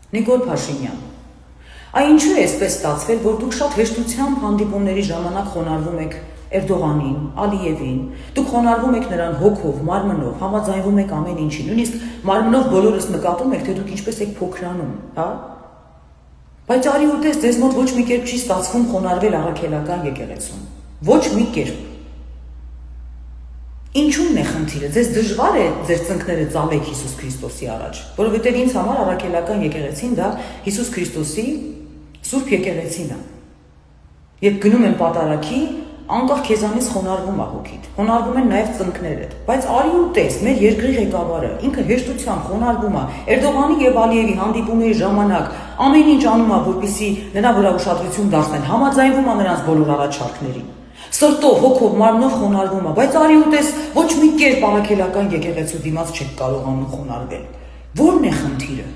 Նիկոլ Փաշինյան, ինչու է այսպես ստացվել, որ դուք շատ հեշտությամբ հանդիպումների ժամանակ խոնարհվում եք Էրդողանին, Ալիևին, դուք խոնարհվում եք նրան հոգով, մարմնով, համաձայնվում եք ամեն ինչի, նույնիսկ մարմնով բոլորս նկատում եք, թե դուք ինչպես եք փոքրանում, հա? Բայց արի ու տես, ձեզ մոտ ոչ մի կերպ չի ստացվում խոնարհվել առաքելական եկեղեցում, ոչ մի կերպ։ Ինչու՞մն է խնդիրը, ձեզ դժվար է ձեր ծնկները ծալեք Հիսուս Քրիստոսի առաջ, որովհետև ինձ համար առաքելական եկեղեցին դա Հիսուս Քրիստոսի Սուրբ եկեղեցին է։ Երբ գնում եմ պատարագի, անկախ քեզանից խոնարհվում է հոգիդ, խոնարհվում են նաև ծնկներդ, բայց արի ու տես, մեր երկրի ղեկավարը ինքը հեշտությամբ խոնարհվում է Էրդողանի եւ Ալիևի հանդիպումների ժամանակ, ամեն ինչ անում է, որպեսզի նրա վրա ուշադրություն դարձնեն, համաձայնվում է նրանց բոլոր առաջարկներին, սրտով, հոգով, մարմնով խոնարհվում է, բայց արի ու տես, ոչ մի կերպ առաքելական եկեղեցու դիմաց չեք կարողանում խոնարհվել։ Ո՞րն է խնդիրը։